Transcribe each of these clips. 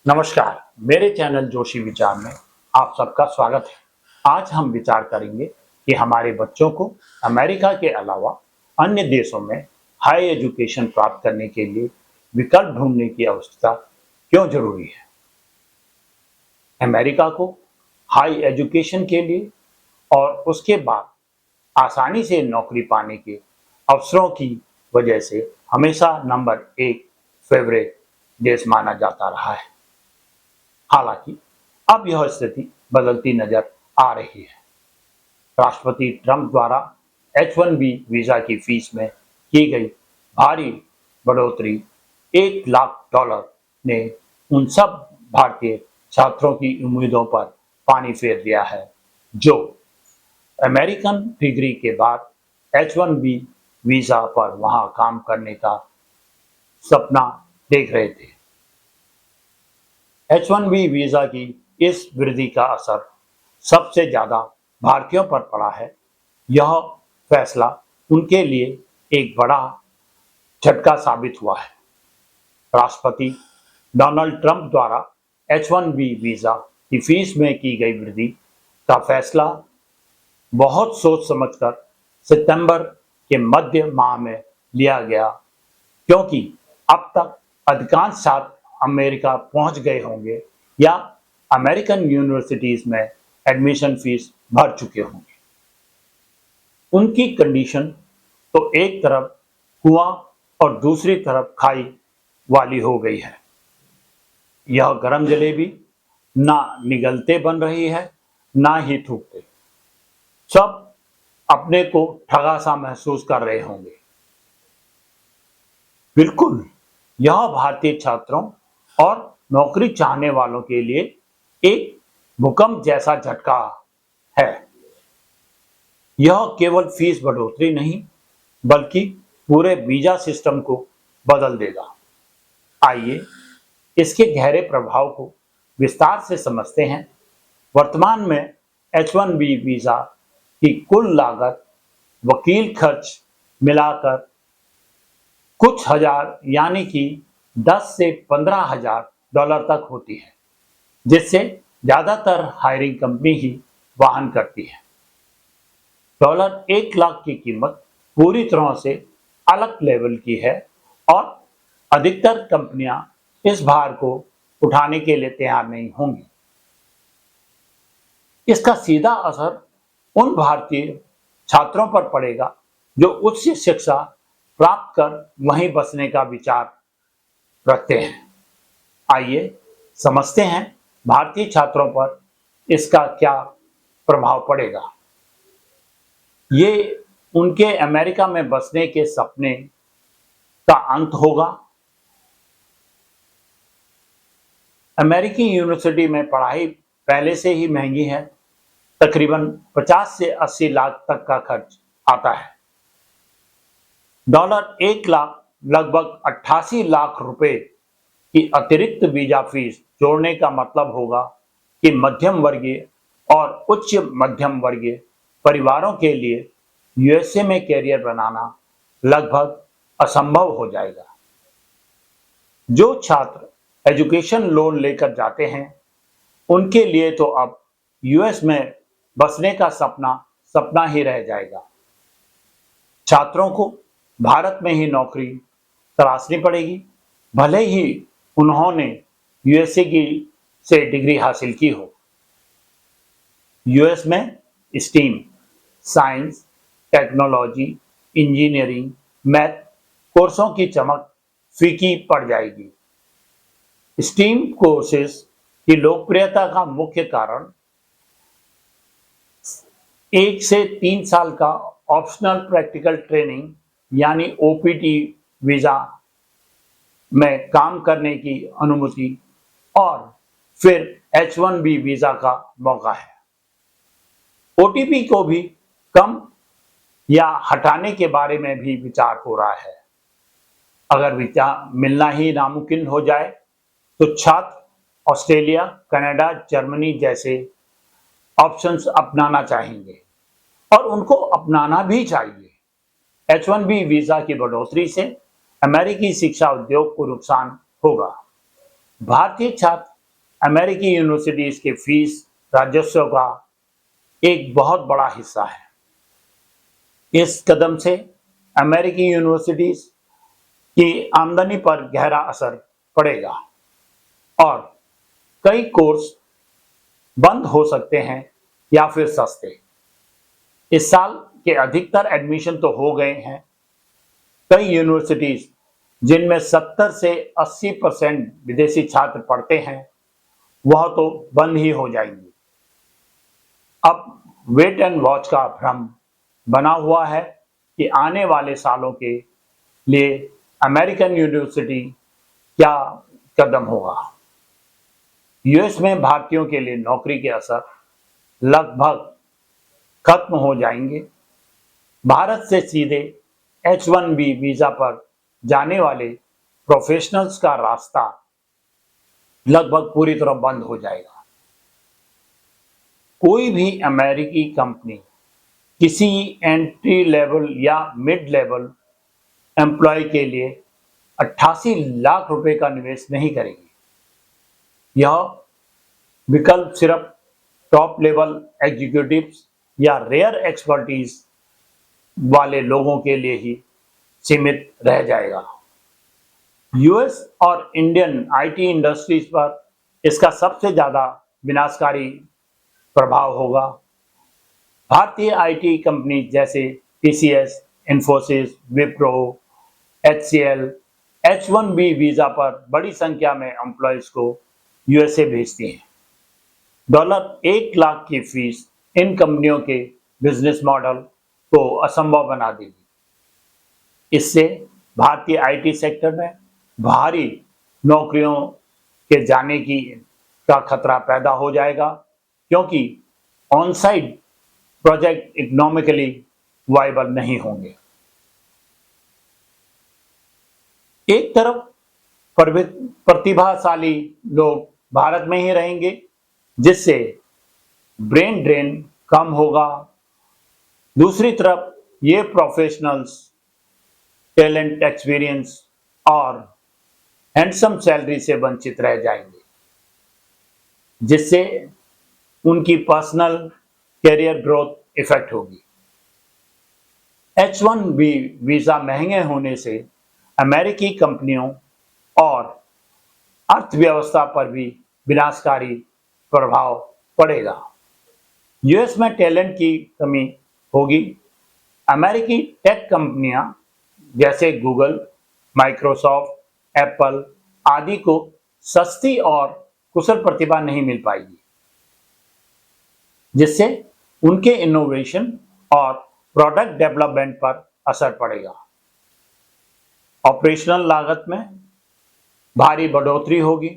नमस्कार, मेरे चैनल जोशी विचार में आप सबका स्वागत है। आज हम विचार करेंगे कि हमारे बच्चों को अमेरिका के अलावा अन्य देशों में हाई एजुकेशन प्राप्त करने के लिए विकल्प ढूंढने की आवश्यकता क्यों जरूरी है। अमेरिका को हाई एजुकेशन के लिए और उसके बाद आसानी से नौकरी पाने के अवसरों की वजह से हमेशा नंबर 1 फेवरेट देश माना जाता रहा है। हालांकि अब यह स्थिति बदलती नजर आ रही है। राष्ट्रपति ट्रंप द्वारा H-1B वीजा की फीस में की गई भारी बढ़ोतरी $1 लाख ने उन सब भारतीय छात्रों की उम्मीदों पर पानी फेर दिया है जो अमेरिकन डिग्री के बाद H-1B वीजा पर वहां काम करने का सपना देख रहे थे। H-1B वीजा की इस वृद्धि का असर सबसे ज्यादा भारतीयों पर पड़ा है। यह फैसला उनके लिए एक बड़ा झटका साबित हुआ है। राष्ट्रपति डोनाल्ड ट्रंप द्वारा H-1B वीजा की फीस में की गई वृद्धि का फैसला बहुत सोच समझकर सितंबर के मध्य माह में लिया गया, क्योंकि अब तक अधिकांश छात्र अमेरिका पहुंच गए होंगे या अमेरिकन यूनिवर्सिटीज में एडमिशन फीस भर चुके होंगे। उनकी कंडीशन तो एक तरफ कुआं और दूसरी तरफ खाई वाली हो गई है। यह गरम जलेबी ना निगलते बन रही है, ना ही थूकते। सब अपने को ठगा सा महसूस कर रहे होंगे। बिल्कुल, यह भारतीय छात्रों और नौकरी चाहने वालों के लिए एक भूकंप जैसा झटका है। यह केवल फीस बढ़ोतरी नहीं, बल्कि पूरे वीजा सिस्टम को बदल देगा। आइए इसके गहरे प्रभाव को विस्तार से समझते हैं। वर्तमान में H-1B वीजा की कुल लागत वकील खर्च मिलाकर कुछ हजार यानी कि 10 से $15,000 तक होती है, जिससे ज्यादातर हायरिंग कंपनी ही वहन करती है। $1 लाख की कीमत पूरी तरह से अलग लेवल की है और अधिकतर कंपनियां इस भार को उठाने के लिए तैयार नहीं होंगी। इसका सीधा असर उन भारतीय छात्रों पर पड़ेगा जो उच्च शिक्षा प्राप्त कर वहीं बसने का विचार रखते हैं। आइए समझते हैं भारतीय छात्रों पर इसका क्या प्रभाव पड़ेगा। ये उनके अमेरिका में बसने के सपने का अंत होगा। अमेरिकी यूनिवर्सिटी में पढ़ाई पहले से ही महंगी है। तकरीबन 50 से 80 लाख तक का खर्च आता है। $1 लाख लगभग 88 लाख रुपए की अतिरिक्त वीजा फीस जोड़ने का मतलब होगा कि मध्यम वर्गीय और उच्च मध्यम वर्गीय परिवारों के लिए यूएसए में कैरियर बनाना लगभग असंभव हो जाएगा। जो छात्र एजुकेशन लोन लेकर जाते हैं, उनके लिए तो अब यूएस में बसने का सपना ही रह जाएगा। छात्रों को भारत में ही नौकरी तलाशनी पड़ेगी, भले ही उन्होंने यूएसए की से डिग्री हासिल की हो। यूएस में STEM, science, technology, engineering, math कोर्सों की चमक फीकी पड़ जाएगी। स्टीम कोर्सेज की लोकप्रियता का मुख्य कारण 1 से 3 साल का ऑप्शनल प्रैक्टिकल ट्रेनिंग यानी ओपीटी वीजा में काम करने की अनुमति और फिर H-1B वीजा का मौका है। ओटीपी को भी कम या हटाने के बारे में भी विचार हो रहा है। अगर वीजा मिलना ही नामुमकिन हो जाए तो छात्र ऑस्ट्रेलिया, कनाडा, जर्मनी जैसे ऑप्शंस अपनाना चाहेंगे और उनको अपनाना भी चाहिए। H-1B वीजा की बढ़ोतरी से अमेरिकी शिक्षा उद्योग को नुकसान होगा। भारतीय छात्र अमेरिकी यूनिवर्सिटीज के फीस राजस्व का एक बहुत बड़ा हिस्सा है। इस कदम से अमेरिकी यूनिवर्सिटीज की आमदनी पर गहरा असर पड़ेगा और कई कोर्स बंद हो सकते हैं या फिर सस्ते। इस साल के अधिकतर एडमिशन तो हो गए हैं। कई यूनिवर्सिटीज जिनमें 70 से 80% विदेशी छात्र पढ़ते हैं वह तो बंद ही हो जाएंगी। अब वेट एंड वॉच का भ्रम बना हुआ है कि आने वाले सालों के लिए अमेरिकन यूनिवर्सिटी क्या कदम होगा। यूएस में भारतीयों के लिए नौकरी के अवसर लगभग खत्म हो जाएंगे। भारत से सीधे H-1B वीजा पर जाने वाले प्रोफेशनल्स का रास्ता लगभग पूरी तरह बंद हो जाएगा। कोई भी अमेरिकी कंपनी किसी एंट्री लेवल या मिड लेवल एम्प्लॉय के लिए 88 लाख रुपए का निवेश नहीं करेगी। यह विकल्प सिर्फ टॉप लेवल एग्जीक्यूटिव्स या रेयर एक्सपर्टीज वाले लोगों के लिए ही सीमित रह जाएगा। यूएस और इंडियन आईटी इंडस्ट्रीज पर इसका सबसे ज्यादा विनाशकारी प्रभाव होगा। भारतीय आईटी कंपनी जैसे TCS, Infosys, Wipro, HCL H-1B visa पर बड़ी संख्या में एम्प्लॉयज को यूएसए भेजती हैं। $1 लाख की फीस इन कंपनियों के बिजनेस मॉडल को असंभव बना देगी। इससे भारतीय आईटी सेक्टर में भारी नौकरियों के जाने का खतरा पैदा हो जाएगा, क्योंकि on site project economically viable नहीं होंगे। एक तरफ प्रतिभाशाली लोग भारत में ही रहेंगे, जिससे ब्रेन ड्रेन कम होगा। दूसरी तरफ ये प्रोफेशनल्स टैलेंट, एक्सपीरियंस और हैंडसम सैलरी से वंचित रह जाएंगे, जिससे उनकी पर्सनल कैरियर ग्रोथ इफेक्ट होगी। H-1B वीजा महंगे होने से अमेरिकी कंपनियों और अर्थव्यवस्था पर भी विनाशकारी प्रभाव पड़ेगा। यूएस में टैलेंट की कमी होगी। अमेरिकी टेक कंपनियां जैसे गूगल, माइक्रोसॉफ्ट, एप्पल आदि को सस्ती और कुशल प्रतिभा नहीं मिल पाएगी, जिससे उनके इनोवेशन और प्रोडक्ट डेवलपमेंट पर असर पड़ेगा। ऑपरेशनल लागत में भारी बढ़ोतरी होगी।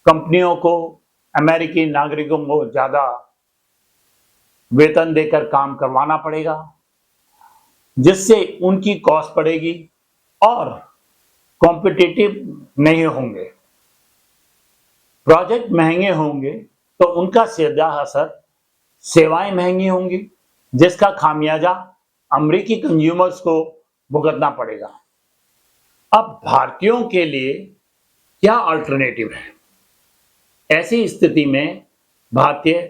कंपनियों को अमेरिकी नागरिकों को ज़्यादा वेतन देकर काम करवाना पड़ेगा, जिससे उनकी कॉस्ट बढ़ेगी और कॉम्पिटिटिव नहीं होंगे। प्रोजेक्ट महंगे होंगे तो उनका सीधा असर सेवाएं महंगी होंगी, जिसका खामियाजा अमेरिकी कंज्यूमर्स को भुगतना पड़ेगा। अब भारतीयों के लिए क्या अल्टरनेटिव है? ऐसी स्थिति में भारतीय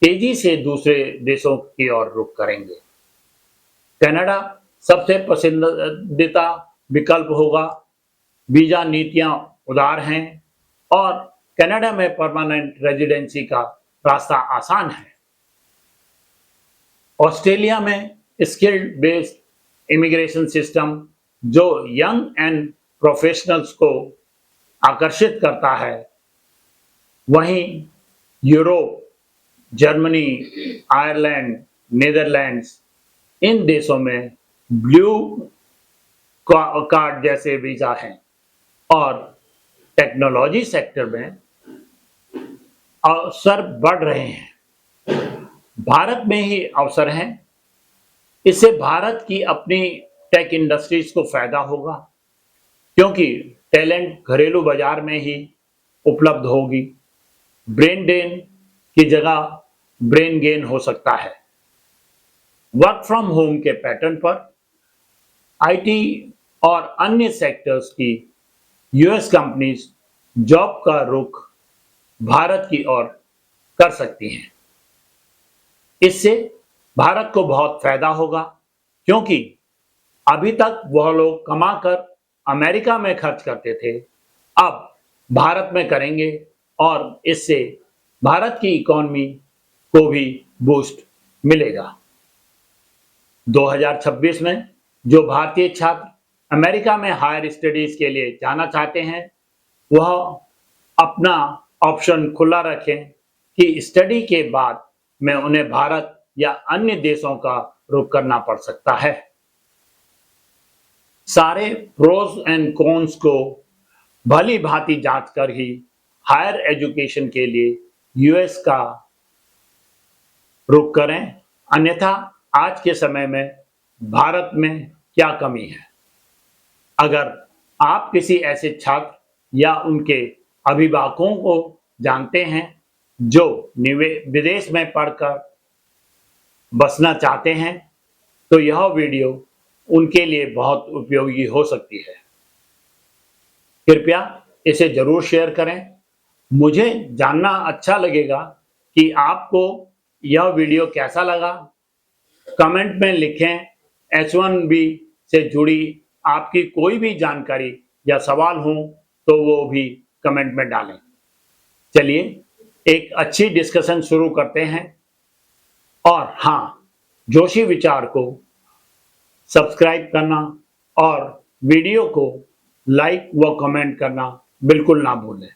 तेजी से दूसरे देशों की ओर रुख करेंगे। कनाडा सबसे पसंदीदा विकल्प होगा। वीजा नीतियां उदार हैं और कनाडा में परमानेंट रेजिडेंसी का रास्ता आसान है। ऑस्ट्रेलिया में स्किल्ड बेस्ड इमिग्रेशन सिस्टम जो यंग एंड प्रोफेशनल्स को आकर्षित करता है। वहीं यूरोप, जर्मनी, आयरलैंड, नीदरलैंड्स इन देशों में ब्लू कार्ड जैसे वीजा हैं और टेक्नोलॉजी सेक्टर में अवसर बढ़ रहे हैं। भारत में ही अवसर हैं। इससे भारत की अपनी टेक इंडस्ट्रीज को फायदा होगा, क्योंकि टैलेंट घरेलू बाजार में ही उपलब्ध होगी। ब्रेन ड्रेन की जगह ब्रेन गेन हो सकता है। वर्क फ्रॉम होम के पैटर्न पर आईटी और अन्य सेक्टर्स की यूएस कंपनीज जॉब का रुख भारत की ओर कर सकती हैं। इससे भारत को बहुत फायदा होगा, क्योंकि अभी तक वह लोग कमाकर अमेरिका में खर्च करते थे, अब भारत में करेंगे और इससे भारत की इकोनॉमी को भी बूस्ट मिलेगा। 2026 में जो भारतीय छात्र अमेरिका में हायर स्टडीज के लिए जाना चाहते हैं, वह अपना ऑप्शन खुला रखें कि स्टडी के बाद में उन्हें भारत या अन्य देशों का रुख करना पड़ सकता है। सारे प्रोज एंड कॉन्स को भली भांति जांच कर ही हायर एजुकेशन के लिए यूएस का रुख करें, अन्यथा आज के समय में भारत में क्या कमी है। अगर आप किसी ऐसे छात्र या उनके अभिभावकों को जानते हैं जो विदेश में पढ़कर बसना चाहते हैं, तो यह वीडियो उनके लिए बहुत उपयोगी हो सकती है। कृपया इसे जरूर शेयर करें। मुझे जानना अच्छा लगेगा कि आपको यह वीडियो कैसा लगा। कमेंट में लिखें। H1B से जुड़ी आपकी कोई भी जानकारी या सवाल हो तो वो भी कमेंट में डालें। चलिए एक अच्छी डिस्कशन शुरू करते हैं। और हाँ, जोशी विचार को सब्सक्राइब करना और वीडियो को लाइक व कमेंट करना बिल्कुल ना भूलें।